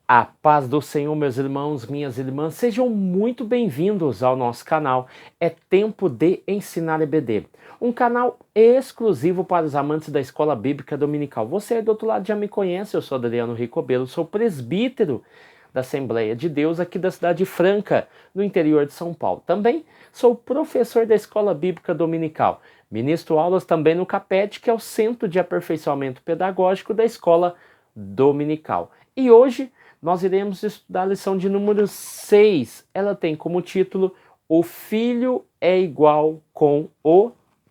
A paz do Senhor, meus irmãos, minhas irmãs, sejam muito bem-vindos ao nosso canal. É Tempo de Ensinar EBD, um canal exclusivo para os amantes da Escola Bíblica Dominical. Você aí do outro lado já me conhece, eu sou Adriano Ricobelo, sou presbítero da Assembleia de Deus aqui da cidade Franca, no interior de São Paulo. Também sou professor da Escola Bíblica Dominical. Ministro aulas também no CAPET, que é o Centro de Aperfeiçoamento Pedagógico da Escola Dominical. E hoje nós iremos estudar a lição de número 6. Ela tem como título O Filho é Igual com o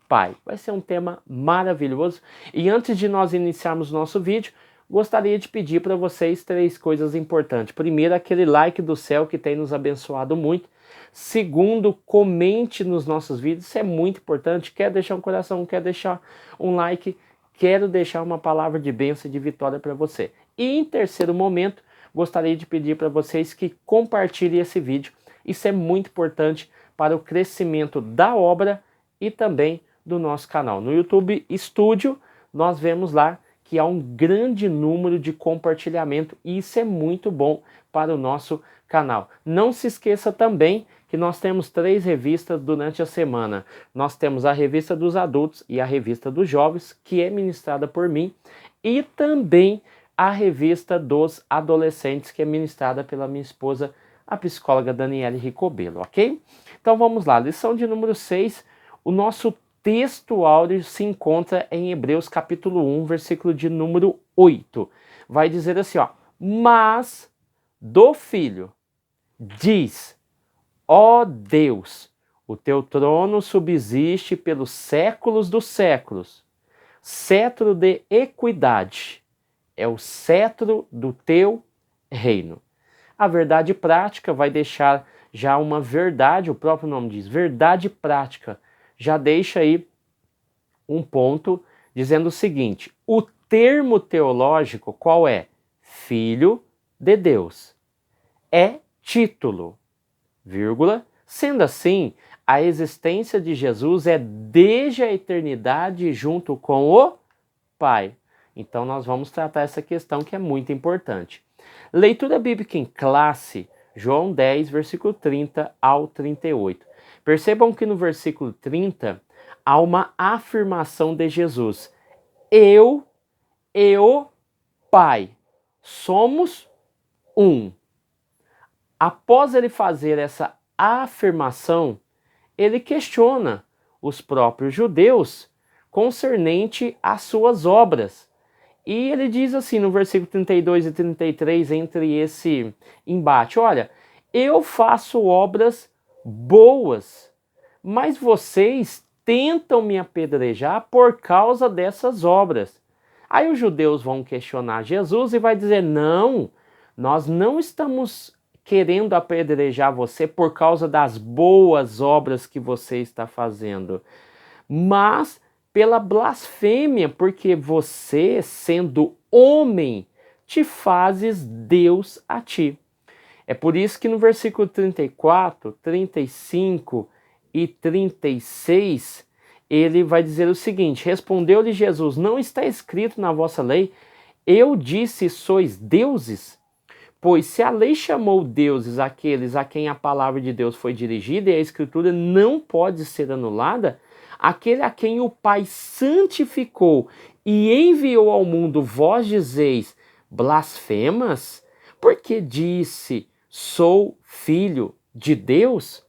Pai. Vai ser um tema maravilhoso. E antes de nós iniciarmos o nosso vídeo, gostaria de pedir para vocês 3 coisas importantes. Primeiro, aquele like do céu que tem nos abençoado muito. Segundo, comente nos nossos vídeos, isso é muito importante. Quer deixar um coração, quer deixar um like, quero deixar uma palavra de bênção e de vitória para você. E em terceiro momento, gostaria de pedir para vocês que compartilhem esse vídeo. Isso é muito importante para o crescimento da obra e também do nosso canal. No YouTube Studio, nós vemos lá que há um grande número de compartilhamento e isso é muito bom para o nosso canal. Não se esqueça também que nós temos 3 revistas durante a semana. Nós temos a revista dos adultos e a revista dos jovens, que é ministrada por mim, e também a revista dos adolescentes, que é ministrada pela minha esposa, a psicóloga Daniele Ricobelo, ok? Então vamos lá, lição de número 6, o nosso texto áureo se encontra em Hebreus capítulo 1, versículo de número 8. Vai dizer assim, ó, mas do Filho diz, ó Deus, o teu trono subsiste pelos séculos dos séculos, cetro de equidade, é o cetro do teu reino. A verdade prática vai deixar já uma verdade, o próprio nome diz, verdade prática. Já deixa aí um ponto dizendo o seguinte, o termo teológico qual é? Filho de Deus. É título, vírgula. Sendo assim, a existência de Jesus é desde a eternidade junto com o Pai. Então nós vamos tratar essa questão que é muito importante. Leitura bíblica em classe, João 10, versículo 30 ao 38. Percebam que no versículo 30 há uma afirmação de Jesus. Eu e o Pai somos um. Após ele fazer essa afirmação, ele questiona os próprios judeus concernente às suas obras. E ele diz assim no versículo 32 e 33, entre esse embate, olha, eu faço obras boas, mas vocês tentam me apedrejar por causa dessas obras. Aí os judeus vão questionar Jesus e vai dizer, não, nós não estamos querendo apedrejar você por causa das boas obras que você está fazendo, mas pela blasfêmia, porque você, sendo homem, te fazes Deus a ti. É por isso que no versículo 34, 35 e 36, ele vai dizer o seguinte, respondeu-lhe Jesus, não está escrito na vossa lei, eu disse, sois deuses? Pois se a lei chamou deuses aqueles a quem a palavra de Deus foi dirigida e a escritura não pode ser anulada, aquele a quem o Pai santificou e enviou ao mundo, vós dizeis, blasfemas? Porque disse, sou filho de Deus?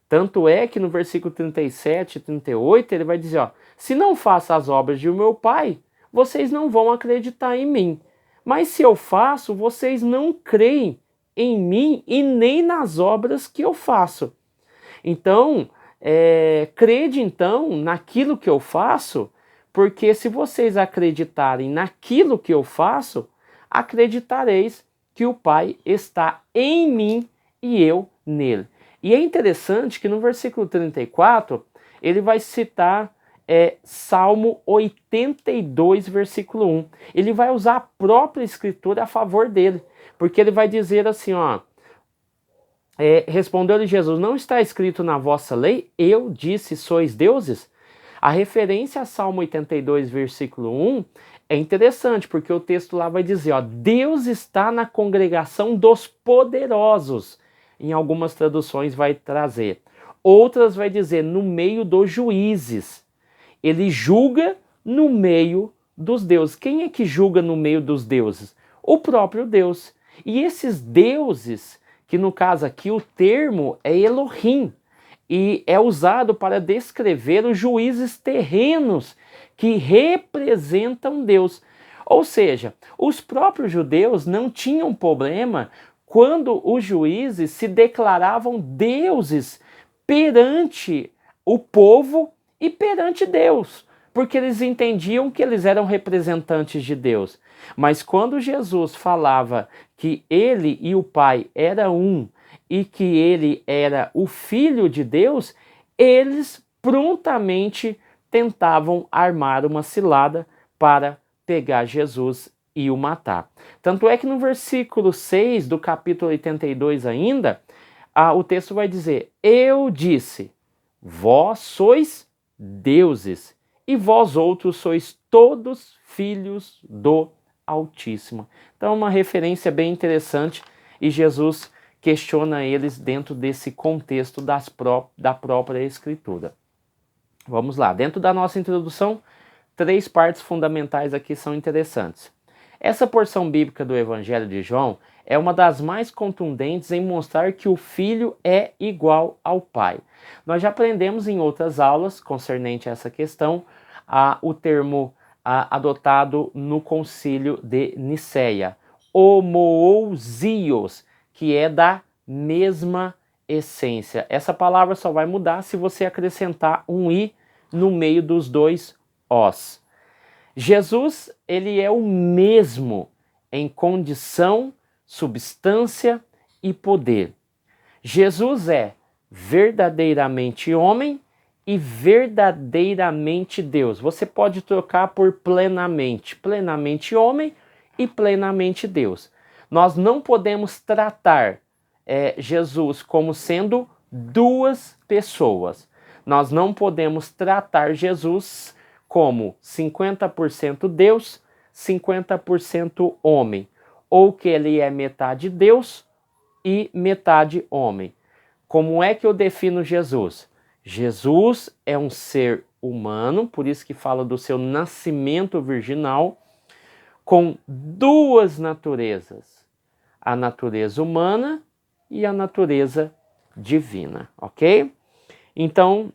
Tanto é que no versículo 37 e 38 ele vai dizer, ó, se não faço as obras de meu Pai, vocês não vão acreditar em mim. Mas se eu faço, vocês não creem em mim e nem nas obras que eu faço. Então, crede então naquilo que eu faço, porque se vocês acreditarem naquilo que eu faço, acreditareis que o Pai está em mim e eu nele. E é interessante que no versículo 34, ele vai citar Salmo 82, versículo 1. Ele vai usar a própria escritura a favor dele, porque ele vai dizer assim, ó, respondeu-lhe Jesus, não está escrito na vossa lei, eu disse, sois deuses? A referência a Salmo 82, versículo 1, É interessante, porque o texto lá vai dizer, ó, Deus está na congregação dos poderosos. Em algumas traduções vai trazer. Outras vai dizer, no meio dos juízes. Ele julga no meio dos deuses. Quem é que julga no meio dos deuses? O próprio Deus. E esses deuses, que no caso aqui o termo é Elohim, e é usado para descrever os juízes terrenos que representam Deus. Ou seja, os próprios judeus não tinham problema quando os juízes se declaravam deuses perante o povo e perante Deus, porque eles entendiam que eles eram representantes de Deus. Mas quando Jesus falava que ele e o Pai eram um e que ele era o Filho de Deus, eles prontamente tentavam armar uma cilada para pegar Jesus e o matar. Tanto é que no versículo 6 do capítulo 82 ainda, o texto vai dizer, eu disse, vós sois deuses, e vós outros sois todos filhos do Altíssimo. Então, uma referência bem interessante, e Jesus questiona eles dentro desse contexto da própria Escritura. Vamos lá, dentro da nossa introdução, 3 partes fundamentais aqui são interessantes. Essa porção bíblica do Evangelho de João é uma das mais contundentes em mostrar que o Filho é igual ao Pai. Nós já aprendemos em outras aulas concernente a essa questão o termo adotado no Concílio de Nicéia, homoousios, que é da mesma essência. Essa palavra só vai mudar se você acrescentar um i no meio dos dois os. Jesus, ele é o mesmo em condição, substância e poder. Jesus é verdadeiramente homem e verdadeiramente Deus. Você pode trocar por plenamente, plenamente homem e plenamente Deus. Nós não podemos tratar Jesus como sendo duas pessoas. Nós não podemos tratar Jesus como 50% Deus, 50% homem, ou que ele é metade Deus e metade homem. Como é que eu defino Jesus? Jesus é um ser humano, por isso que fala do seu nascimento virginal, com duas naturezas, a natureza humana e a natureza divina, ok? Então,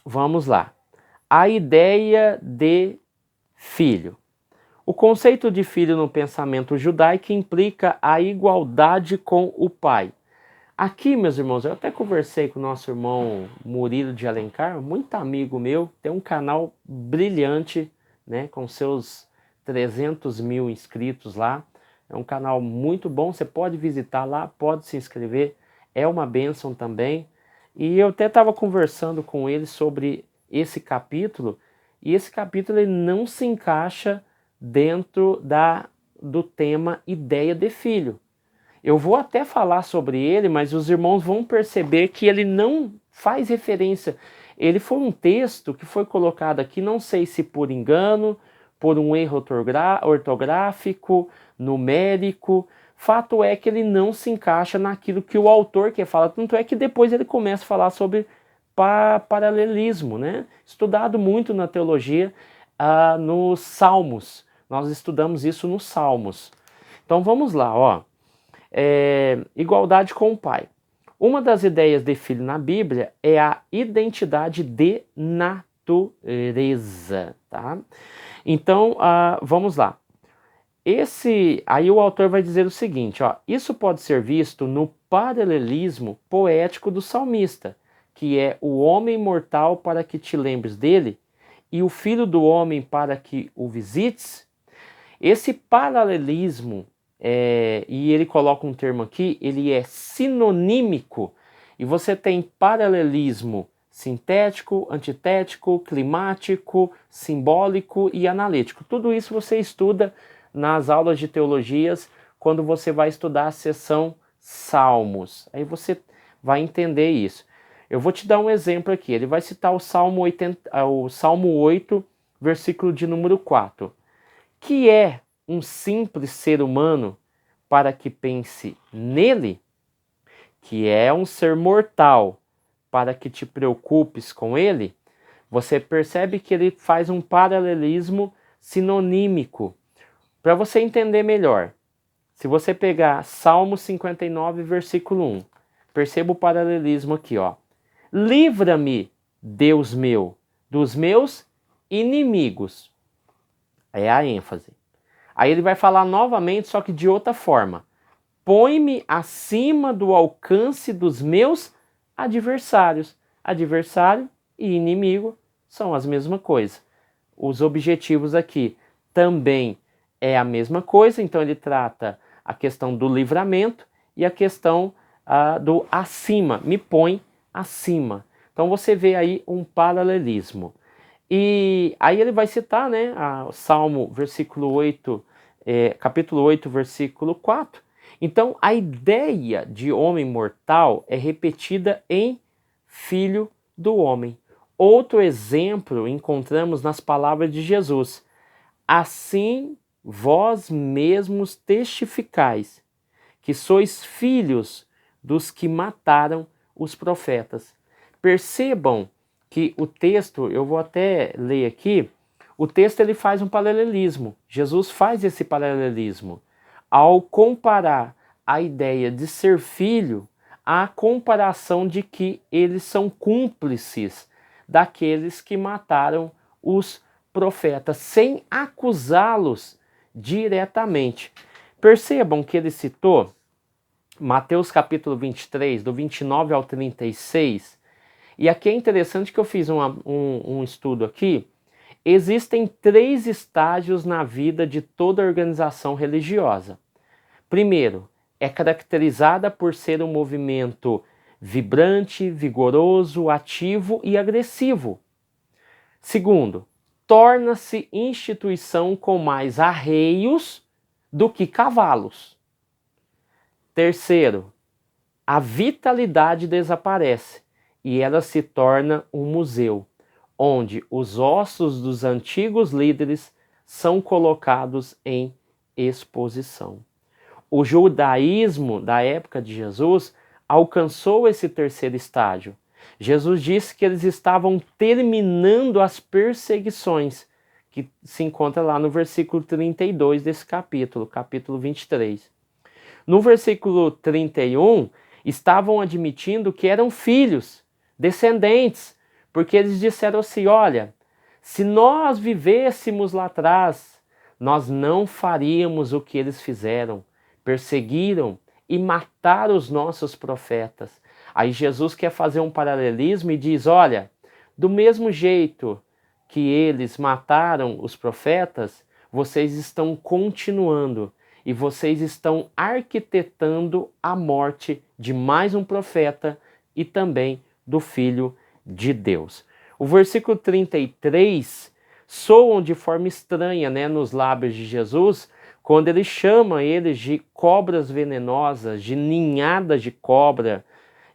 vamos lá. A ideia de filho. O conceito de filho no pensamento judaico implica a igualdade com o pai. Aqui, meus irmãos, eu até conversei com o nosso irmão Murilo de Alencar, muito amigo meu, tem um canal brilhante, né, com seus 300 mil inscritos lá. É um canal muito bom, você pode visitar lá, pode se inscrever, é uma bênção também. E eu até estava conversando com ele sobre esse capítulo, e esse capítulo ele não se encaixa dentro do tema ideia de filho. Eu vou até falar sobre ele, mas os irmãos vão perceber que ele não faz referência. Ele foi um texto que foi colocado aqui, não sei se por engano, por um erro ortográfico, numérico. Fato é que ele não se encaixa naquilo que o autor quer falar. Tanto é que depois ele começa a falar sobre paralelismo, né? Estudado muito na teologia, nos Salmos. Nós estudamos isso nos Salmos. Então vamos lá, ó. Igualdade com o pai. Uma das ideias de filho na Bíblia é a identidade de natureza, tá? Então, vamos lá. Aí o autor vai dizer o seguinte, ó, isso pode ser visto no paralelismo poético do salmista, que é o homem mortal para que te lembres dele e o filho do homem para que o visites. Esse paralelismo, e ele coloca um termo aqui, ele é sinonímico, e você tem paralelismo sintético, antitético, climático, simbólico e analítico. Tudo isso você estuda nas aulas de teologias, quando você vai estudar a seção Salmos. Aí você vai entender isso. Eu vou te dar um exemplo aqui. Ele vai citar o Salmo 8, versículo de número 4. que é um simples ser humano para que pense nele, que é um ser mortal para que te preocupes com ele, você percebe que ele faz um paralelismo sinonímico. Para você entender melhor, se você pegar Salmo 59, versículo 1, perceba o paralelismo aqui, ó. Livra-me, Deus meu, dos meus inimigos. É a ênfase. Aí ele vai falar novamente, só que de outra forma. Põe-me acima do alcance dos meus adversários. Adversário e inimigo são as mesmas coisas. Os objetivos aqui também é a mesma coisa, então ele trata a questão do livramento e a questão do acima, me põe acima. Então você vê aí um paralelismo. E aí ele vai citar, né, Salmo versículo 8, capítulo 8, versículo 4. Então a ideia de homem mortal é repetida em filho do homem. Outro exemplo encontramos nas palavras de Jesus. Assim vós mesmos testificais que sois filhos dos que mataram os profetas. Percebam que o texto, eu vou até ler aqui, o texto ele faz um paralelismo. Jesus faz esse paralelismo ao comparar a ideia de ser filho à comparação de que eles são cúmplices daqueles que mataram os profetas, sem acusá-los diretamente. Percebam que ele citou Mateus capítulo 23, do 29 ao 36, e aqui é interessante que eu fiz um estudo aqui. Existem 3 estágios na vida de toda organização religiosa. Primeiro, é caracterizada por ser um movimento vibrante, vigoroso, ativo e agressivo. Segundo, torna-se instituição com mais arreios do que cavalos. Terceiro, a vitalidade desaparece e ela se torna um museu, onde os ossos dos antigos líderes são colocados em exposição. O judaísmo da época de Jesus alcançou esse terceiro estágio. Jesus disse que eles estavam terminando as perseguições, que se encontra lá no versículo 32 desse capítulo 23. No versículo 31, estavam admitindo que eram filhos, descendentes, porque eles disseram assim, olha, se nós vivêssemos lá atrás, nós não faríamos o que eles fizeram, perseguiram e mataram os nossos profetas. Aí Jesus quer fazer um paralelismo e diz, olha, do mesmo jeito que eles mataram os profetas, vocês estão continuando e vocês estão arquitetando a morte de mais um profeta e também do Filho de Deus. O versículo 33 soam de forma estranha, né, nos lábios de Jesus, quando ele chama eles de cobras venenosas, de ninhadas de cobra,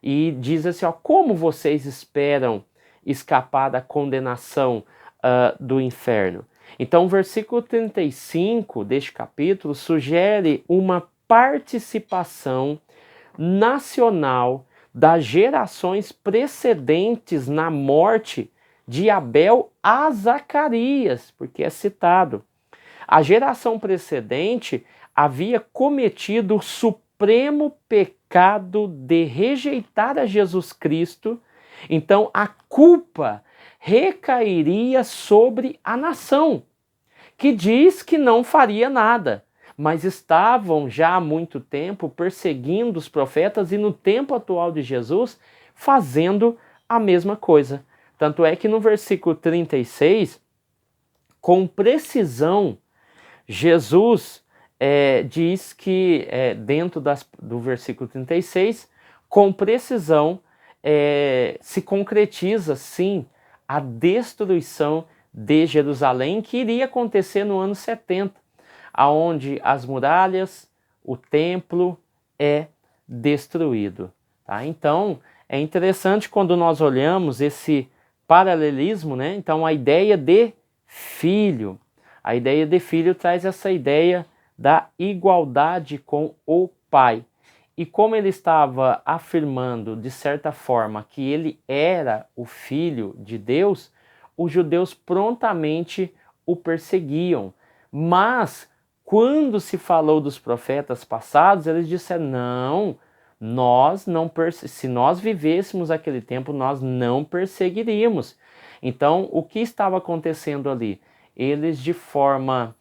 e diz assim, ó, como vocês esperam escapar da condenação do inferno? Então, o versículo 35 deste capítulo sugere uma participação nacional das gerações precedentes na morte de Abel a Zacarias, porque é citado. A geração precedente havia cometido o supremo pecado de rejeitar a Jesus Cristo, então a culpa recairia sobre a nação, que diz que não faria nada, mas estavam já há muito tempo perseguindo os profetas e no tempo atual de Jesus fazendo a mesma coisa. Tanto é que no versículo 36, com precisão, Jesus diz que, dentro do versículo 36, com precisão se concretiza, sim, a destruição de Jerusalém, que iria acontecer no ano 70, aonde as muralhas, o templo é destruído. Tá? Então, é interessante quando nós olhamos esse paralelismo, né? Então, a ideia de filho, A ideia de filho traz essa ideia da igualdade com o pai. E como ele estava afirmando, de certa forma, que ele era o filho de Deus, os judeus prontamente o perseguiam. Mas, quando se falou dos profetas passados, eles disseram, não, se nós vivêssemos aquele tempo, nós não perseguiríamos. Então, o que estava acontecendo ali? Eles, de forma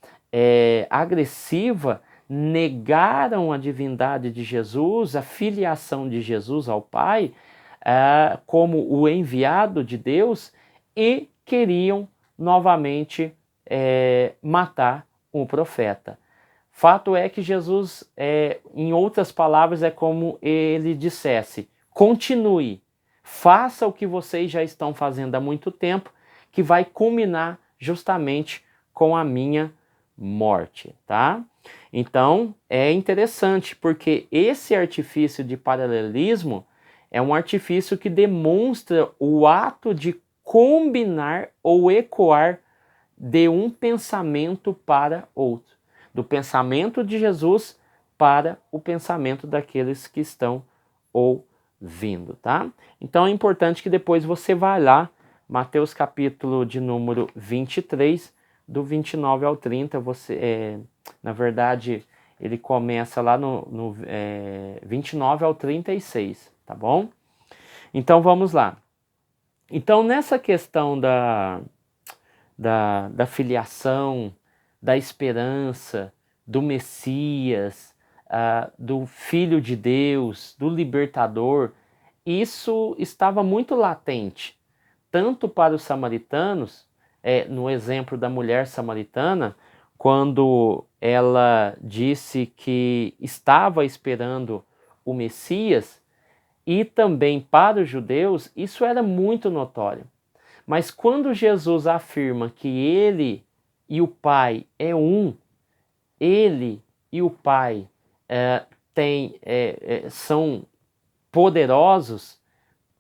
agressiva, negaram a divindade de Jesus, a filiação de Jesus ao Pai, como o enviado de Deus, e queriam novamente matar um profeta. Fato é que Jesus, em outras palavras, é como ele dissesse, continue, faça o que vocês já estão fazendo há muito tempo, que vai culminar justamente com a minha morte, tá? Então, é interessante, porque esse artifício de paralelismo é um artifício que demonstra o ato de combinar ou ecoar de um pensamento para outro, do pensamento de Jesus para o pensamento daqueles que estão ouvindo, tá? Então é importante que depois você vá lá, Mateus capítulo de número 23, do 29 ao 30, na verdade, ele começa lá no 29 ao 36, tá bom? Então vamos lá. Então nessa questão da filiação, da esperança, do Messias, do Filho de Deus, do Libertador, isso estava muito latente, tanto para os samaritanos, no exemplo da mulher samaritana, quando ela disse que estava esperando o Messias, e também para os judeus, isso era muito notório. Mas quando Jesus afirma que ele e o Pai é um, ele e o Pai são poderosos,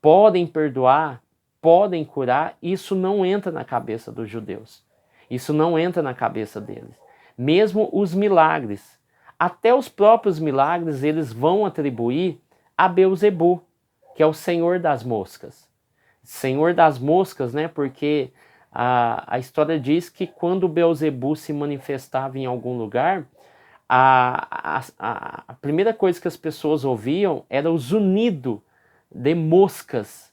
podem perdoar, podem curar, isso não entra na cabeça dos judeus. Isso não entra na cabeça deles. Mesmo os milagres, até os próprios milagres, eles vão atribuir a Beelzebu, que é o senhor das moscas. Senhor das moscas, né? Porque a história diz que quando Beelzebu se manifestava em algum lugar, a primeira coisa que as pessoas ouviam era o zunido de moscas,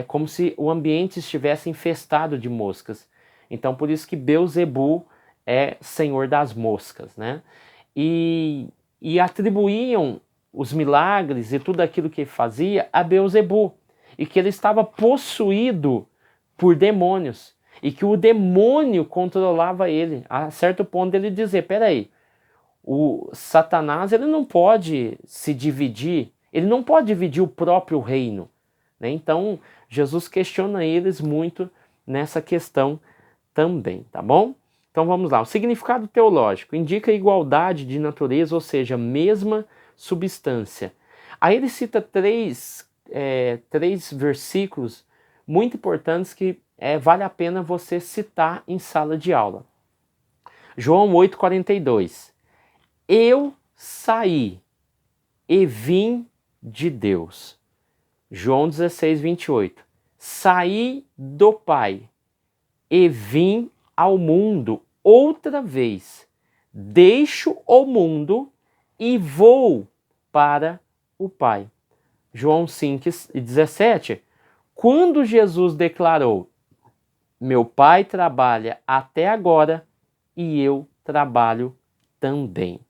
como se o ambiente estivesse infestado de moscas. Então, por isso que Beelzebu é senhor das moscas, né? E atribuíam os milagres e tudo aquilo que ele fazia a Beelzebu, e que ele estava possuído por demônios, e que o demônio controlava ele, a certo ponto ele dizer, peraí, o Satanás ele não pode se dividir, ele não pode dividir o próprio reino, né? Então Jesus questiona eles muito nessa questão também, tá bom? Então vamos lá, o significado teológico indica igualdade de natureza, ou seja, mesma substância. Aí ele cita três versículos muito importantes que vale a pena você citar em sala de aula. João 8,42. Eu saí e vim de Deus. João 16,28. Saí do Pai e vim ao mundo outra vez. Deixo o mundo e vou para o Pai. João 5,17. Quando Jesus declarou, meu Pai trabalha até agora e eu trabalho também.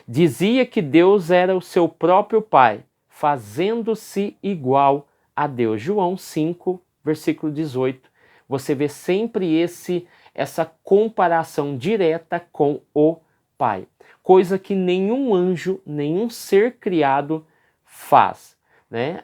Dizia que Deus era o seu próprio Pai, fazendo-se igual a Deus. João 5, versículo 18. Você vê sempre essa comparação direta com o Pai. Coisa que nenhum anjo, nenhum ser criado faz, né?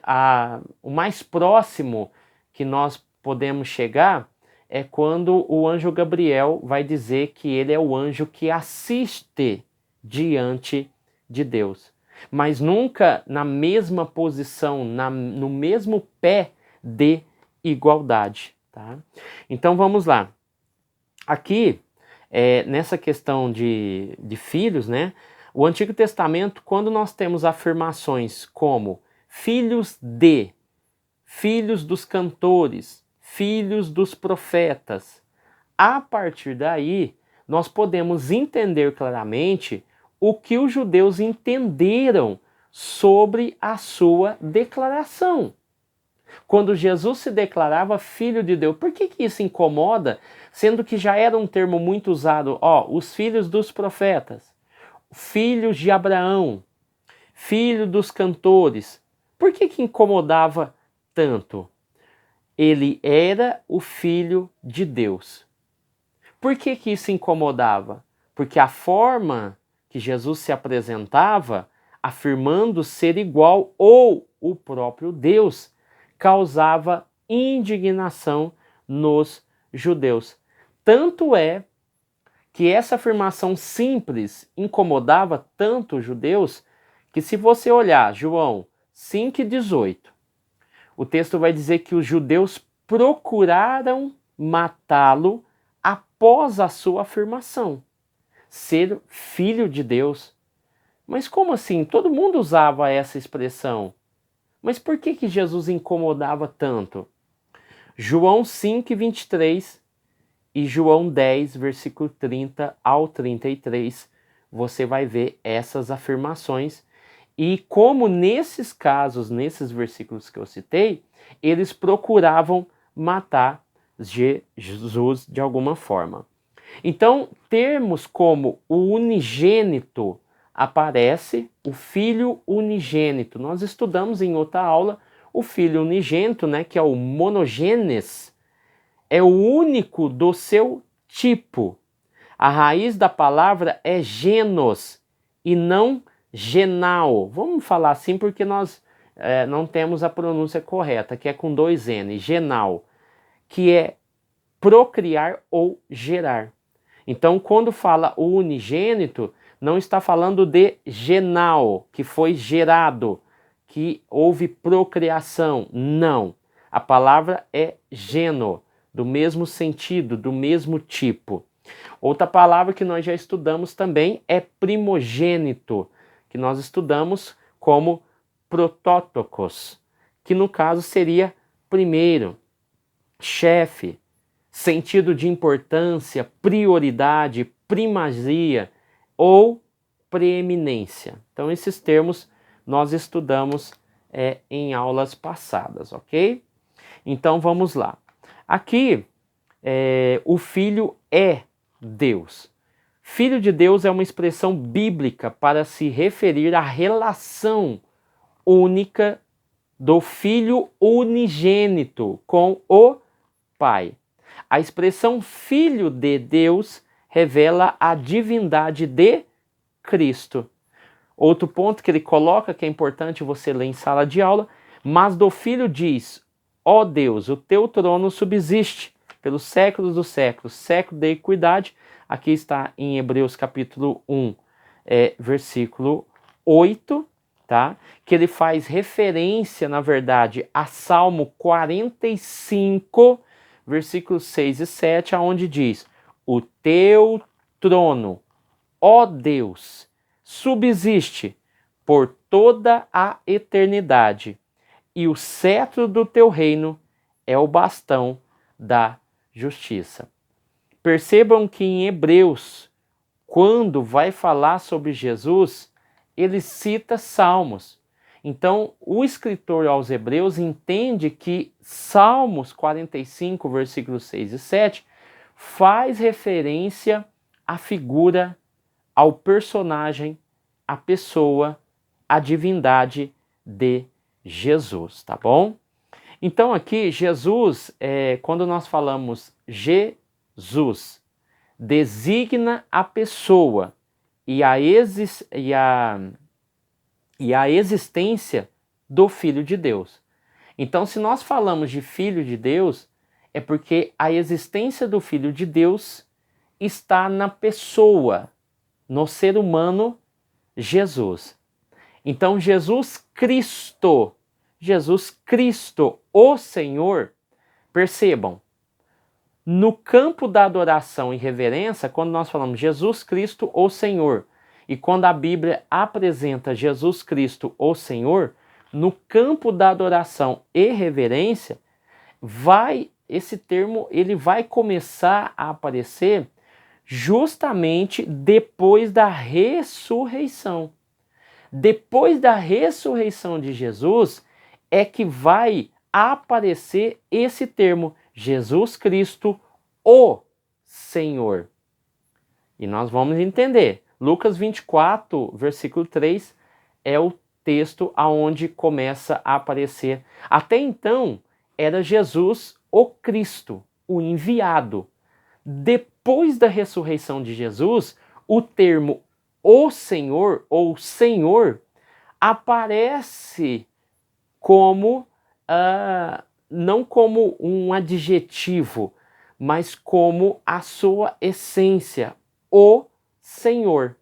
O mais próximo que nós podemos chegar é quando o anjo Gabriel vai dizer que ele é o anjo que assiste diante de Deus, mas nunca na mesma posição, no mesmo pé de igualdade, tá? Então vamos lá. Aqui nessa questão de filhos, né? O Antigo Testamento, quando nós temos afirmações como filhos de, filhos dos cantores, filhos dos profetas, a partir daí nós podemos entender claramente o que os judeus entenderam sobre a sua declaração. Quando Jesus se declarava filho de Deus, por que isso incomoda, sendo que já era um termo muito usado, os filhos dos profetas, filhos de Abraão, filho dos cantores? Por que incomodava tanto? Ele era o filho de Deus. Por que isso incomodava? Porque a forma que Jesus se apresentava, afirmando ser igual ou o próprio Deus, causava indignação nos judeus. Tanto é que essa afirmação simples incomodava tanto os judeus que, se você olhar João 5,18, o texto vai dizer que os judeus procuraram matá-lo após a sua afirmação, ser filho de Deus. Mas como assim? Todo mundo usava essa expressão. Mas por que Jesus incomodava tanto? João 5,23 e João 10, versículo 30 ao 33, você vai ver essas afirmações. E como nesses casos, nesses versículos que eu citei, eles procuravam matar Jesus de alguma forma. Então, termos como o unigênito aparece, o filho unigênito. Nós estudamos em outra aula o filho unigênito, né, que é o monogenes, é o único do seu tipo. A raiz da palavra é genos e não genal. Vamos falar assim porque nós não temos a pronúncia correta, que é com 2 N, genal, que é procriar ou gerar. Então, quando fala o unigênito, não está falando de genal, que foi gerado, que houve procriação. Não. A palavra é geno, do mesmo sentido, do mesmo tipo. Outra palavra que nós já estudamos também é primogênito, que nós estudamos como protótokos, que no caso seria primeiro, chefe, sentido de importância, prioridade, primazia ou preeminência. Então esses termos nós estudamos em aulas passadas, ok? Então vamos lá. Aqui o Filho é Deus. Filho de Deus é uma expressão bíblica para se referir à relação única do Filho unigênito com o Pai. A expressão Filho de Deus revela a divindade de Cristo. Outro ponto que ele coloca, que é importante você ler em sala de aula, mas do Filho diz: ó Deus, o teu trono subsiste pelos séculos dos séculos, século de equidade. Aqui está em Hebreus capítulo 1, versículo 8, tá? Que ele faz referência, na verdade, a Salmo 45, versículos 6 e 7, aonde diz: o teu trono, ó Deus, subsiste por toda a eternidade, e o cetro do teu reino é o bastão da justiça. Percebam que em Hebreus, quando vai falar sobre Jesus, ele cita Salmos. Então, o escritor aos Hebreus entende que Salmos 45, versículos 6 e 7, faz referência à figura, ao personagem, à pessoa, à divindade de Jesus, tá bom? Então aqui, Jesus, quando nós falamos Jesus, designa a pessoa e a existência do Filho de Deus. Então, se nós falamos de Filho de Deus, é porque a existência do Filho de Deus está na pessoa, no ser humano Jesus. Então, Jesus Cristo, o Senhor, percebam, No campo da adoração e reverência, quando nós falamos Jesus Cristo, o Senhor, e quando a Bíblia apresenta Jesus Cristo, o Senhor, no campo da adoração e reverência, esse termo ele vai começar a aparecer justamente depois da ressurreição. Depois da ressurreição de Jesus é que vai aparecer esse termo, Jesus Cristo, o Senhor. E nós vamos entender. Lucas 24, versículo 3, é o texto aonde começa a aparecer. Até então, era Jesus o Cristo, o enviado. Depois da ressurreição de Jesus, o termo o Senhor ou Senhor aparece como, não como um adjetivo, mas como a sua essência, o Senhor.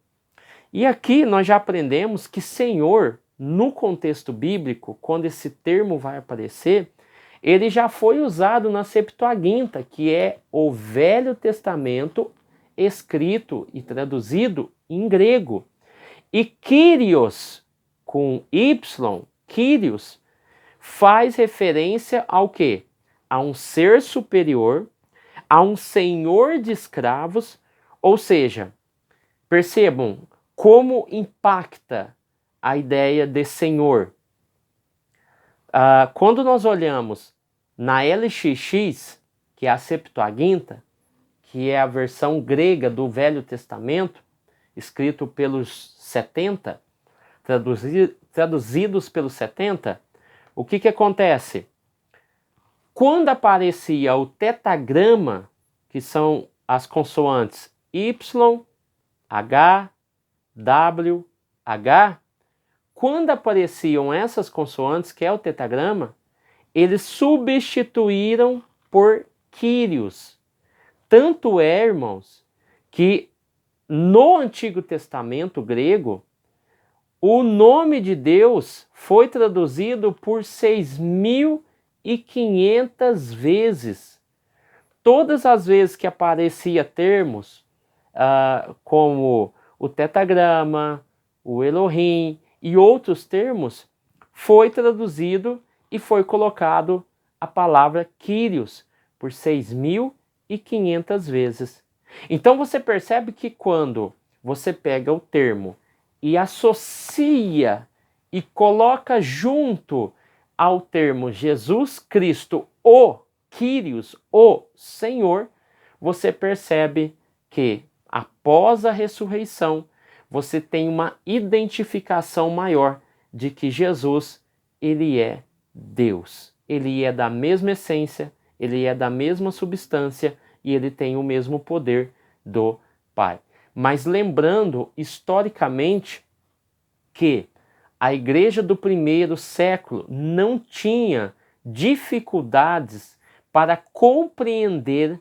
E aqui nós já aprendemos que Senhor, no contexto bíblico, quando esse termo vai aparecer, ele já foi usado na Septuaginta, que é o Velho Testamento escrito e traduzido em grego. E Kyrios, com Y, Kyrios, faz referência ao quê? A um ser superior, a um senhor de escravos, ou seja, percebam como impacta a ideia de senhor. Quando nós olhamos na LXX, que é a Septuaginta, que é a versão grega do Velho Testamento, escrito pelos 70, traduzidos pelos 70, o que acontece? Quando aparecia o tetagrama, que são as consoantes Y, H, W, H, quando apareciam essas consoantes, que é o tetagrama, eles substituíram por Kyrios. Tanto é, irmãos, que no Antigo Testamento grego, o nome de Deus foi traduzido por 6.500 vezes. Todas as vezes que aparecia termos como o tetagrama, o Elohim e outros termos, foi traduzido e foi colocado a palavra Kyrios por 6.500 vezes. Então você percebe que quando você pega o termo e associa e coloca junto ao termo Jesus Cristo, o Kyrios, o Senhor, você percebe que após a ressurreição, você tem uma identificação maior de que Jesus, ele é Deus. Ele é da mesma essência, ele é da mesma substância e ele tem o mesmo poder do Pai. Mas lembrando historicamente que a igreja do primeiro século não tinha dificuldades para compreender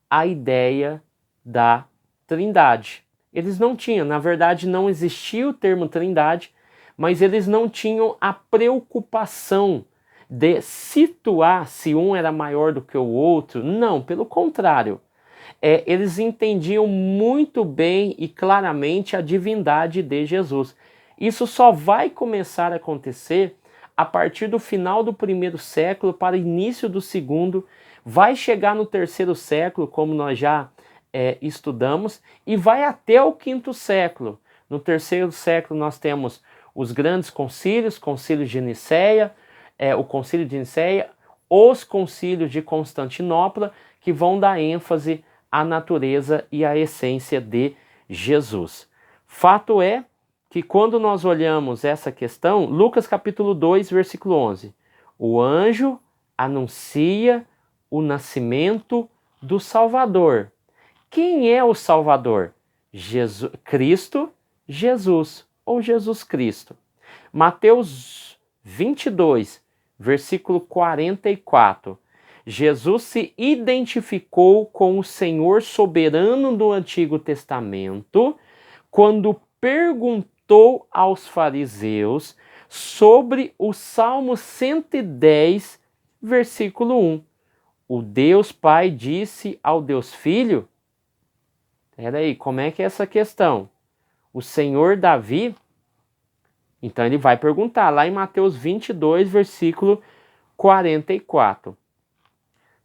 a ideia da Trindade. Eles não tinham, na verdade não existia o termo Trindade, mas eles não tinham a preocupação de situar se um era maior do que o outro. Não, pelo contrário. Eles entendiam muito bem e claramente a divindade de Jesus. Isso só vai começar a acontecer a partir do final do primeiro século para início do segundo. Vai chegar no terceiro século, como nós já estudamos, e vai até o quinto século. No terceiro século nós temos os grandes concílios, concílios de Nicéia, o concílio de Nicéia, os concílios de Constantinopla, que vão dar ênfase à natureza e à essência de Jesus. Fato é que quando nós olhamos essa questão, Lucas capítulo 2, versículo 11, o anjo anuncia o nascimento do Salvador. Quem é o Salvador? Cristo, Jesus ou Jesus Cristo. Mateus 22, versículo 44. Jesus se identificou com o Senhor soberano do Antigo Testamento quando perguntou aos fariseus sobre o Salmo 110, versículo 1. o Deus Pai disse ao Deus Filho? Peraí, como é que é essa questão? O Senhor Davi? Então ele vai perguntar lá em Mateus 22, versículo 44.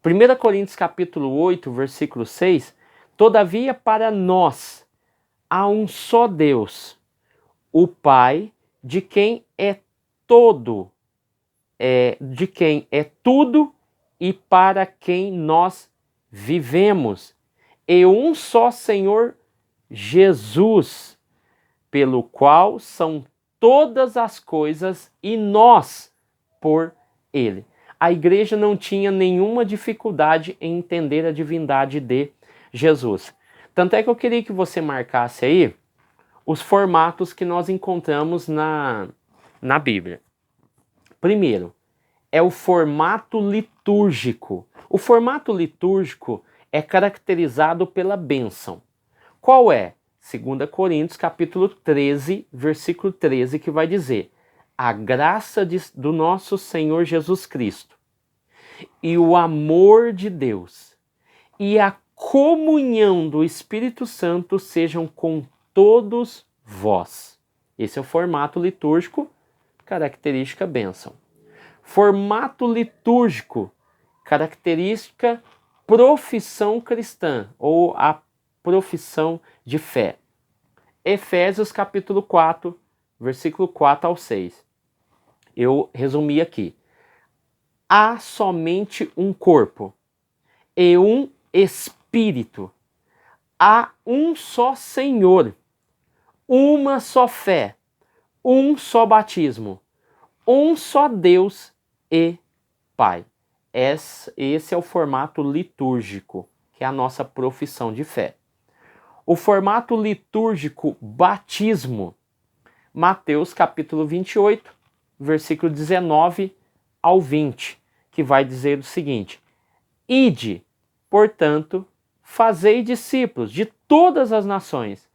1 Coríntios capítulo 8, versículo 6. Todavia para nós há um só Deus, o Pai, de quem é tudo e para quem nós vivemos, e um só Senhor Jesus, pelo qual são todas as coisas e nós por ele. A igreja não tinha nenhuma dificuldade em entender a divindade de Jesus. Tanto é que eu queria que você marcasse aí os formatos que nós encontramos na Bíblia. Primeiro, é o formato litúrgico. O formato litúrgico é caracterizado pela bênção. Qual é? 2 Coríntios capítulo 13, versículo 13, que vai dizer: a graça do nosso Senhor Jesus Cristo e o amor de Deus e a comunhão do Espírito Santo sejam com todos vós. Esse é o formato litúrgico, característica bênção. Formato litúrgico, característica profissão cristã ou a profissão de fé. Efésios capítulo 4, versículo 4 ao 6. Eu resumi aqui. Há somente um corpo e um espírito. Há um só Senhor, uma só fé, um só batismo, um só Deus e Pai. Esse é o formato litúrgico, que é a nossa profissão de fé. O formato litúrgico batismo, Mateus capítulo 28, versículo 19 ao 20, que vai dizer o seguinte: ide, portanto, fazei discípulos de todas as nações,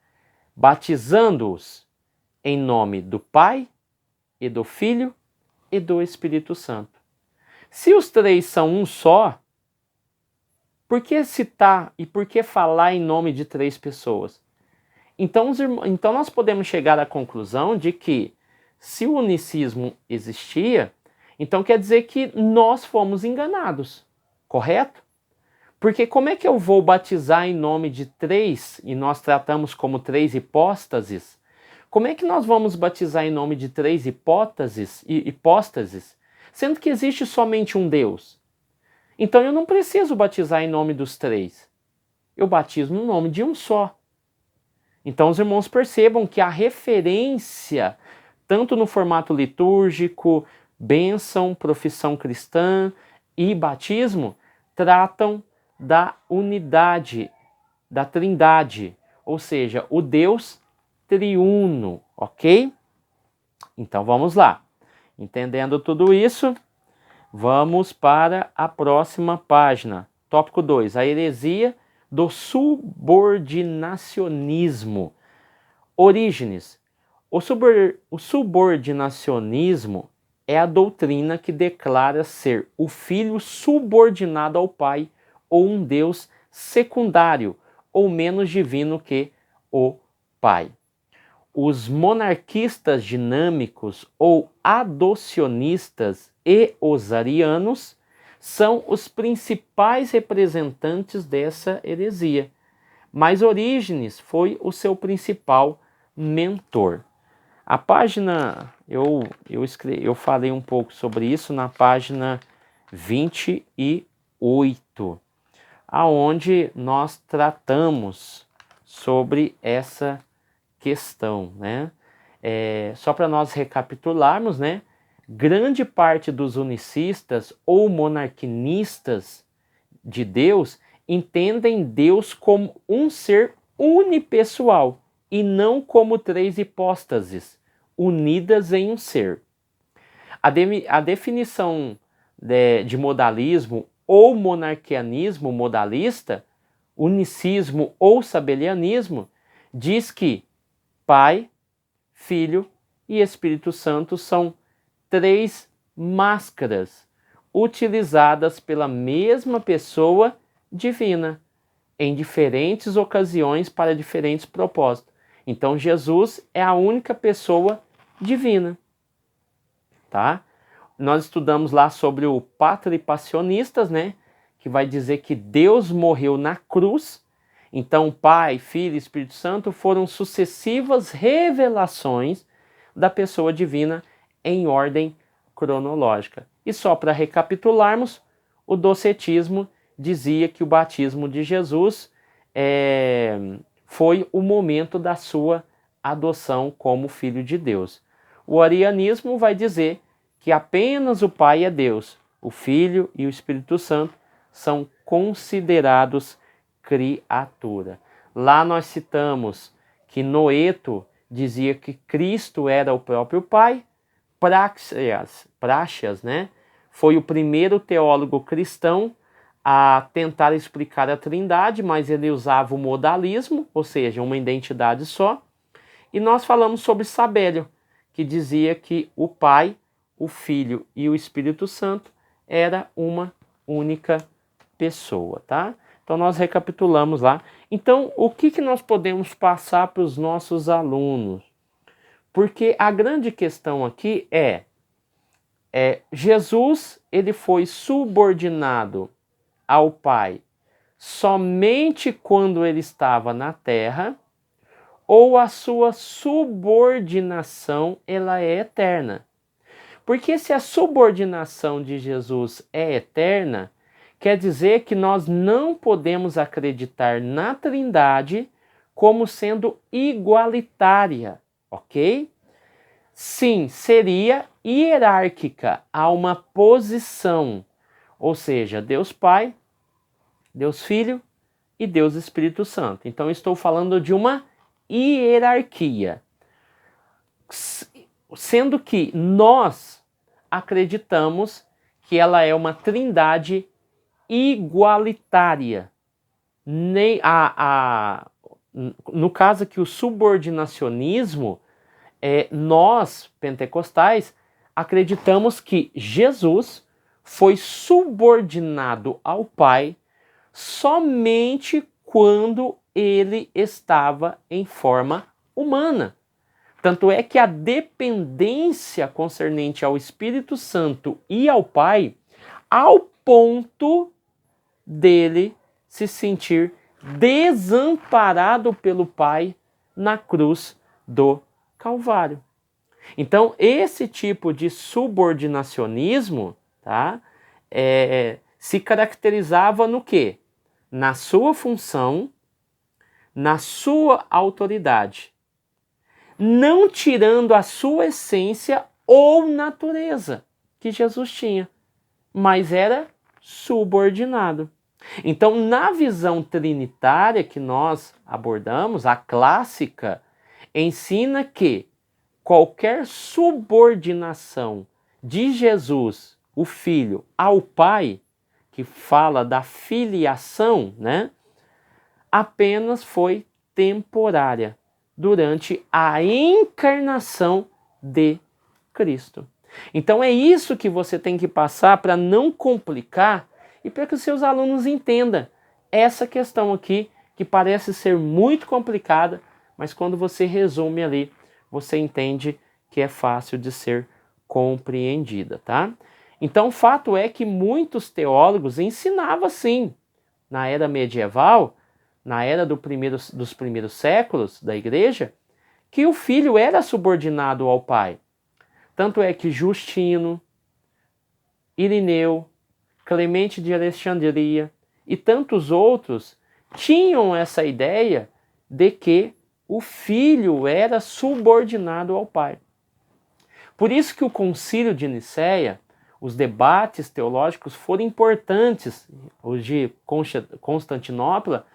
batizando-os em nome do Pai e do Filho e do Espírito Santo. Se os três são um só, por que citar e por que falar em nome de três pessoas? Então nós podemos chegar à conclusão de que, se o unicismo existia, então quer dizer que nós fomos enganados, correto? Porque como é que eu vou batizar em nome de três, e nós tratamos como três hipóstases? Como é que nós vamos batizar em nome de três hipóstases, sendo que existe somente um Deus? Então eu não preciso batizar em nome dos três. Eu batizo no nome de um só. Então os irmãos percebam que a referência, tanto no formato litúrgico, bênção, profissão cristã e batismo, tratam da unidade, da trindade, ou seja, o Deus triuno, ok? Então vamos lá. Entendendo tudo isso, vamos para a próxima página. Tópico 2, a heresia do subordinacionismo. Orígenes. O subordinacionismo é a doutrina que declara ser o filho subordinado ao pai ou um Deus secundário ou menos divino que o pai. Os monarquistas dinâmicos ou adocionistas e os arianos são os principais representantes dessa heresia, mas Orígenes foi o seu principal mentor. A página, eu falei um pouco sobre isso na página 28, aonde nós tratamos sobre essa questão, né? Só para nós recapitularmos, né? Grande parte dos unicistas ou monarquinistas de Deus entendem Deus como um ser unipessoal e não como três hipóstases unidas em um ser. A definição de modalismo ou monarquianismo modalista, unicismo ou sabelianismo, diz que Pai, Filho e Espírito Santo são três máscaras utilizadas pela mesma pessoa divina, em diferentes ocasiões para diferentes propósitos. Então Jesus é a única pessoa divina, tá? Nós estudamos lá sobre o Patripassionistas, né? Que vai dizer que Deus morreu na cruz. Então Pai, Filho e Espírito Santo foram sucessivas revelações da pessoa divina em ordem cronológica. E só para recapitularmos, o docetismo dizia que o batismo de Jesus foi o momento da sua adoção como Filho de Deus. O arianismo vai dizer que apenas o Pai é Deus, o Filho e o Espírito Santo são considerados criatura. Lá nós citamos que Noeto dizia que Cristo era o próprio Pai. Praxeas, né, foi o primeiro teólogo cristão a tentar explicar a Trindade, mas ele usava o modalismo, ou seja, uma identidade só. E nós falamos sobre Sabélio, que dizia que o Pai, o Filho e o Espírito Santo era uma única pessoa, tá? Então nós recapitulamos lá. Então, o que nós podemos passar para os nossos alunos? Porque a grande questão aqui Jesus, ele foi subordinado ao Pai somente quando ele estava na terra, ou a sua subordinação ela é eterna? Porque se a subordinação de Jesus é eterna, quer dizer que nós não podemos acreditar na Trindade como sendo igualitária, ok? Sim, seria hierárquica, há uma posição, ou seja, Deus Pai, Deus Filho e Deus Espírito Santo. Então estou falando de uma hierarquia, sendo que nós acreditamos que ela é uma trindade igualitária. No caso aqui, o subordinacionismo, nós, pentecostais, acreditamos que Jesus foi subordinado ao Pai somente quando ele estava em forma humana. Tanto é que a dependência concernente ao Espírito Santo e ao Pai, ao ponto dele se sentir desamparado pelo Pai na cruz do Calvário. Então, esse tipo de subordinacionismo, tá, se caracterizava no quê? Na sua função, na sua autoridade, não tirando a sua essência ou natureza que Jesus tinha, mas era subordinado. Então, na visão trinitária que nós abordamos, a clássica ensina que qualquer subordinação de Jesus, o Filho, ao Pai, que fala da filiação, né, apenas foi temporária durante a encarnação de Cristo. Então é isso que você tem que passar para não complicar e para que os seus alunos entendam essa questão aqui, que parece ser muito complicada, mas quando você resume ali, você entende que é fácil de ser compreendida, tá? Então o fato é que muitos teólogos ensinavam assim, na era medieval, na era dos primeiros séculos da igreja, que o filho era subordinado ao pai. Tanto é que Justino, Irineu, Clemente de Alexandria e tantos outros tinham essa ideia de que o filho era subordinado ao pai. Por isso que o Concílio de Nicéia, os debates teológicos foram importantes, os de Constantinopla,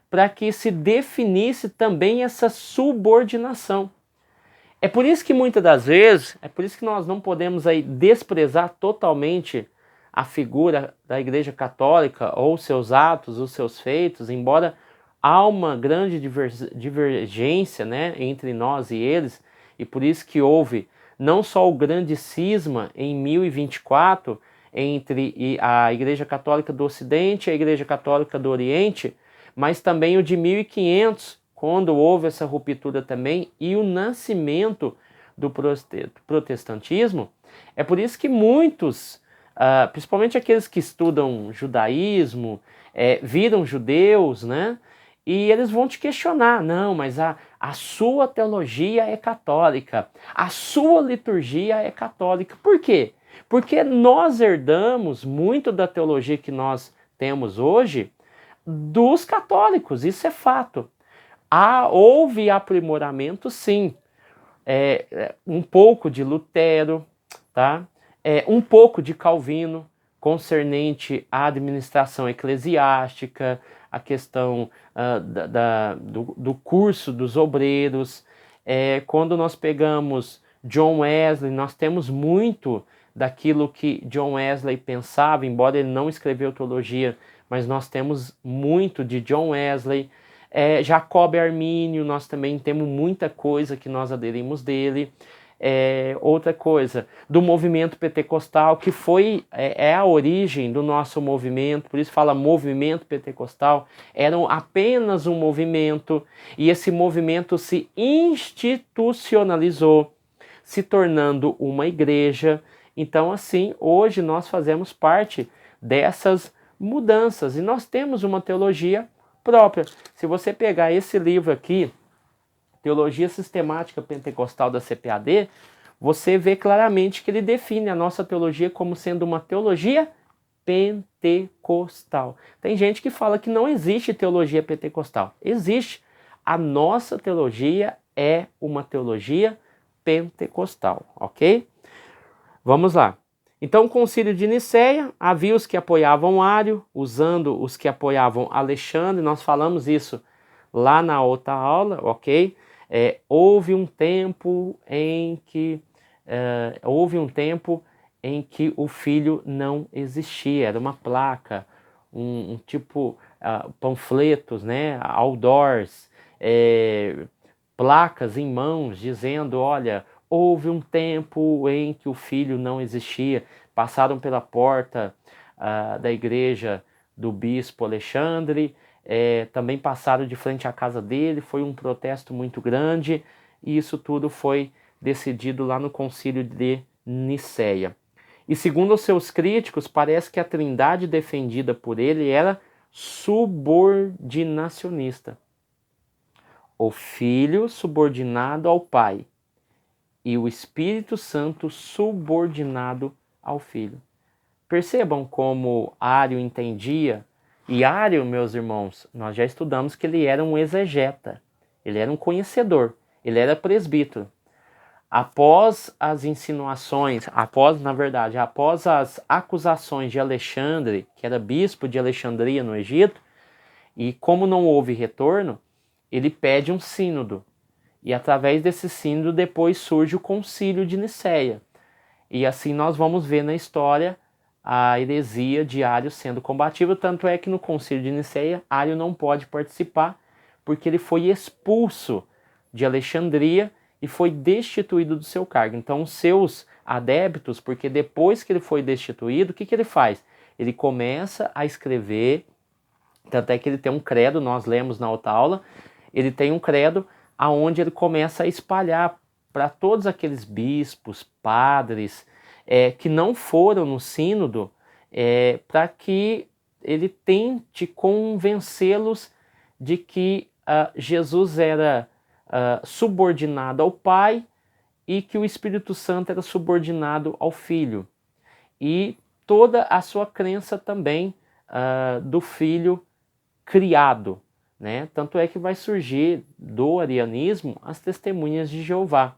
para que se definisse também essa subordinação. É por isso que muitas das vezes, é por isso que nós não podemos aí desprezar totalmente a figura da Igreja Católica, ou seus atos, os seus feitos, embora há uma grande divergência, né, entre nós e eles, e por isso que houve não só o grande cisma em 1024, entre a Igreja Católica do Ocidente e a Igreja Católica do Oriente, mas também o de 1500, quando houve essa ruptura também, e o nascimento do protestantismo. É por isso que muitos, principalmente aqueles que estudam judaísmo, viram judeus, né? E eles vão te questionar, não, mas a sua teologia é católica, a sua liturgia é católica. Por quê? Porque nós herdamos muito da teologia que nós temos hoje dos católicos, isso é fato. Houve aprimoramento, sim. Um pouco de Lutero, tá? Um pouco de Calvino, concernente à administração eclesiástica, a questão do curso dos obreiros. Quando nós pegamos John Wesley, nós temos muito daquilo que John Wesley pensava, embora ele não escreveu teologia, mas nós temos muito de John Wesley. Jacob Armínio, nós também temos muita coisa que nós aderimos dele. Outra coisa, do movimento pentecostal, que foi a origem do nosso movimento, por isso fala movimento pentecostal, era apenas um movimento, e esse movimento se institucionalizou, se tornando uma igreja. Então, assim, hoje nós fazemos parte dessas mudanças, e nós temos uma teologia própria. Se você pegar esse livro aqui, Teologia Sistemática Pentecostal da CPAD, você vê claramente que ele define a nossa teologia como sendo uma teologia pentecostal. Tem gente que fala que não existe teologia pentecostal. Existe. A nossa teologia é uma teologia pentecostal, ok? Vamos lá. Então, o Concílio de Nicéia, havia os que apoiavam Ário, usando os que apoiavam Alexandre, nós falamos isso lá na outra aula, ok? Houve um tempo em que o filho não existia, era uma placa, um tipo panfletos, né, outdoors, placas em mãos dizendo, olha, houve um tempo em que o filho não existia. Passaram pela porta da igreja do bispo Alexandre, também passaram de frente à casa dele, foi um protesto muito grande, e isso tudo foi decidido lá no Concílio de Nicéia. E segundo os seus críticos, parece que a trindade defendida por ele era subordinacionista. O Filho subordinado ao Pai e o Espírito Santo subordinado ao Filho. Percebam como Ário entendia. E Ário, meus irmãos, nós já estudamos que ele era um exegeta, ele era um conhecedor, ele era presbítero. Após as insinuações, após as acusações de Alexandre, que era bispo de Alexandria no Egito, e como não houve retorno, ele pede um sínodo. E através desse sínodo depois surge o Concílio de Nicéia. E assim nós vamos ver na história a heresia de Ário sendo combatível, tanto é que no Concílio de Nicéia, Ário não pode participar, porque ele foi expulso de Alexandria e foi destituído do seu cargo. Então, os seus adeptos, porque depois que ele foi destituído, o que ele faz? Ele começa a escrever, tanto é que ele tem um credo, nós lemos na outra aula, ele tem um credo aonde ele começa a espalhar para todos aqueles bispos, padres, que não foram no sínodo, para que ele tente convencê-los de que Jesus era subordinado ao Pai e que o Espírito Santo era subordinado ao Filho. E toda a sua crença também do Filho criado, né? Tanto é que vai surgir do arianismo as testemunhas de Jeová,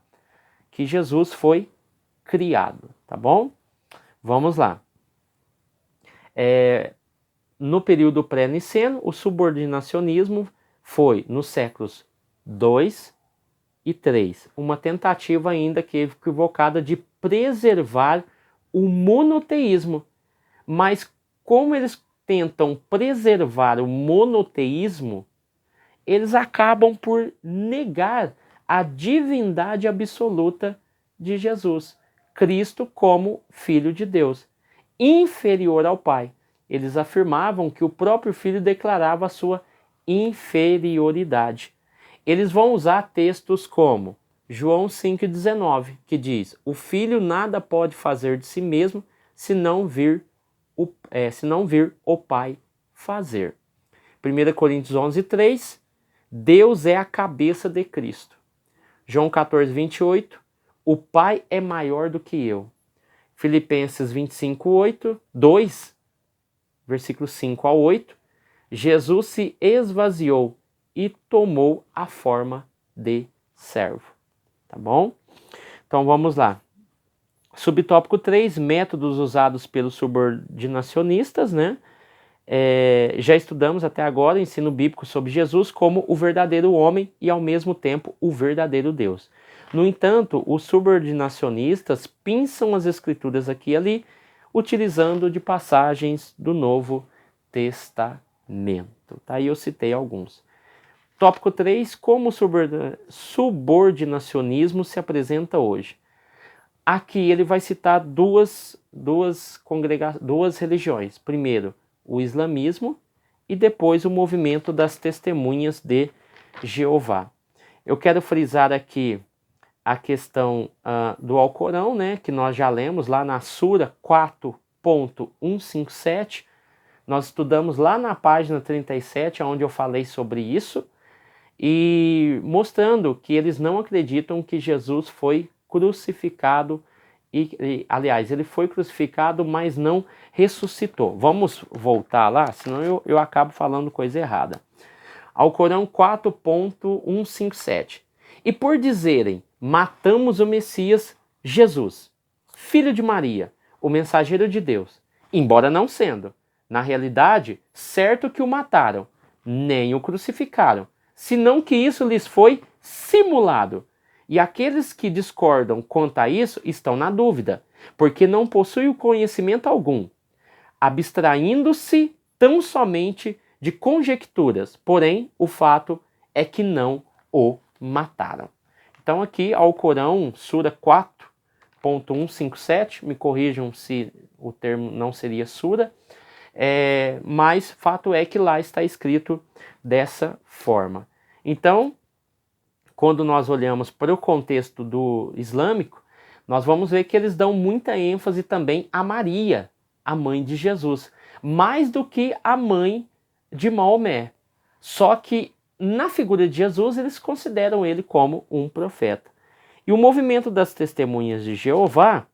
que Jesus foi criado, tá bom? Vamos lá. No período pré-niceno, o subordinacionismo foi nos séculos 2 e 3, uma tentativa ainda que equivocada de preservar o monoteísmo. Mas como eles tentam preservar o monoteísmo, eles acabam por negar a divindade absoluta de Jesus, Cristo como Filho de Deus. inferior ao Pai. Eles afirmavam que o próprio Filho declarava a sua inferioridade. Eles vão usar textos como João 5,19, que diz: o Filho nada pode fazer de si mesmo se não vir o Pai fazer. 1 Coríntios 11,3, Deus é a cabeça de Cristo. João 14,28, o Pai é maior do que eu. Filipenses 25,8, 2, versículos 5 a 8, Jesus se esvaziou e tomou a forma de servo. Tá bom? Então vamos lá. Subtópico 3, métodos usados pelos subordinacionistas, né? Já estudamos até agora o ensino bíblico sobre Jesus como o verdadeiro homem e ao mesmo tempo o verdadeiro Deus. No entanto, os subordinacionistas pinçam as escrituras aqui e ali, utilizando de passagens do Novo Testamento. Tá? Aí eu citei alguns. Tópico 3, como o subordinacionismo se apresenta hoje. Aqui ele vai citar duas religiões. Primeiro, o islamismo e depois o movimento das testemunhas de Jeová. Eu quero frisar aqui a questão do Alcorão, né, que nós já lemos lá na Sura 4.157. Nós estudamos lá na página 37, onde eu falei sobre isso, e mostrando que eles não acreditam que Jesus foi crucificado, aliás, ele foi crucificado, mas não ressuscitou. Vamos voltar lá, senão eu acabo falando coisa errada. Alcorão 4.157. E por dizerem, matamos o Messias, Jesus, filho de Maria, o mensageiro de Deus, embora não sendo, na realidade, certo que o mataram, nem o crucificaram, senão que isso lhes foi simulado. E aqueles que discordam quanto a isso estão na dúvida, porque não possuem o conhecimento algum, abstraindo-se tão somente de conjecturas, porém o fato é que não o mataram. Então aqui, Alcorão, Sura 4.157, me corrijam se o termo não seria Sura, mas fato é que lá está escrito dessa forma. Então, quando nós olhamos para o contexto do islâmico, nós vamos ver que eles dão muita ênfase também a Maria, a mãe de Jesus, mais do que a mãe de Maomé. Só que na figura de Jesus eles consideram ele como um profeta. E o movimento das testemunhas de Jeová,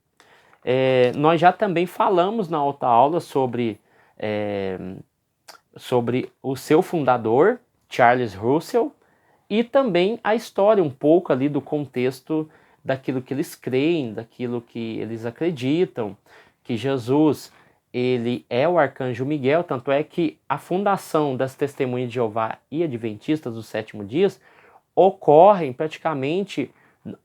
nós já também falamos na outra aula sobre o seu fundador, Charles Russell, e também a história um pouco ali do contexto daquilo que eles creem, daquilo que eles acreditam, que Jesus, ele é o arcanjo Miguel, tanto é que a fundação das Testemunhas de Jeová e Adventistas dos Sétimo Dias ocorrem praticamente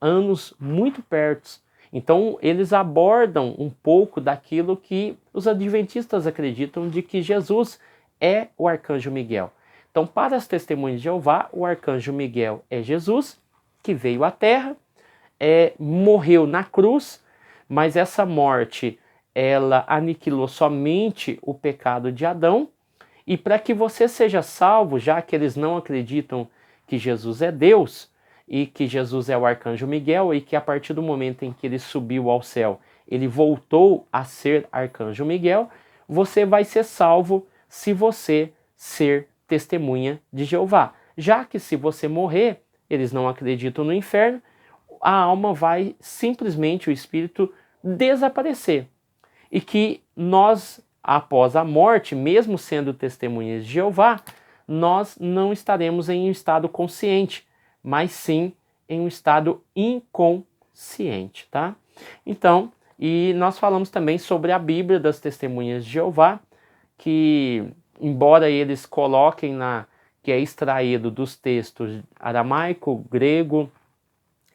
anos muito perto. Então eles abordam um pouco daquilo que os adventistas acreditam de que Jesus é o arcanjo Miguel. Então, para as Testemunhas de Jeová, o arcanjo Miguel é Jesus, que veio à Terra, morreu na cruz, mas essa morte, ela aniquilou somente o pecado de Adão, e para que você seja salvo, já que eles não acreditam que Jesus é Deus, e que Jesus é o arcanjo Miguel, e que a partir do momento em que ele subiu ao céu, ele voltou a ser arcanjo Miguel, você vai ser salvo se você ser testemunha de Jeová. Já que se você morrer, eles não acreditam no inferno, a alma vai simplesmente, o espírito, desaparecer. E que nós, após a morte, mesmo sendo testemunhas de Jeová, nós não estaremos em um estado consciente, mas sim em um estado inconsciente, tá? Então, e nós falamos também sobre a Bíblia das Testemunhas de Jeová, que embora eles coloquem que é extraído dos textos aramaico, grego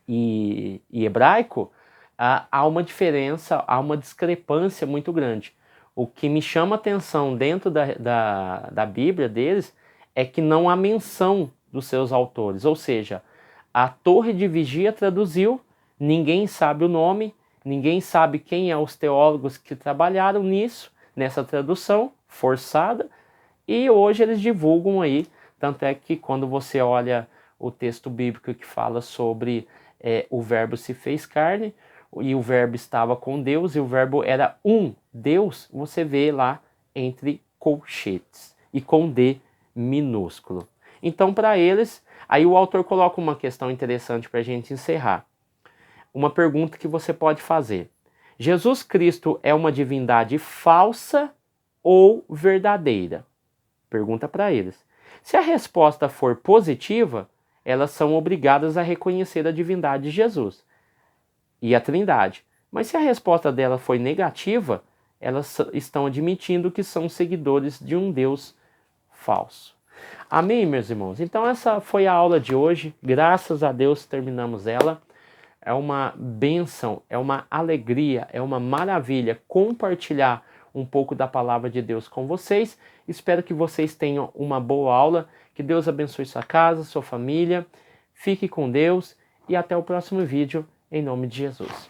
e hebraico, há uma diferença, há uma discrepância muito grande. O que me chama atenção dentro da Bíblia deles é que não há menção dos seus autores, ou seja, a Torre de Vigia traduziu, ninguém sabe o nome, Ninguém sabe quem são os teólogos que trabalharam nisso, nessa tradução forçada, e hoje eles divulgam aí, tanto é que quando você olha o texto bíblico que fala sobre o verbo se fez carne, e o verbo estava com Deus, e o verbo era um Deus, você vê lá entre colchetes, e com D minúsculo. Então, para eles, aí o autor coloca uma questão interessante para a gente encerrar. Uma pergunta que você pode fazer. Jesus Cristo é uma divindade falsa ou verdadeira? Pergunta para eles. Se a resposta for positiva, elas são obrigadas a reconhecer a divindade de Jesus e a Trindade. Mas se a resposta dela foi negativa, elas estão admitindo que são seguidores de um Deus falso. Amém, meus irmãos? Então essa foi a aula de hoje. Graças a Deus terminamos ela. É uma bênção, é uma alegria, é uma maravilha compartilhar um pouco da palavra de Deus com vocês. Espero que vocês tenham uma boa aula. Que Deus abençoe sua casa, sua família. Fique com Deus e até o próximo vídeo, em nome de Jesus.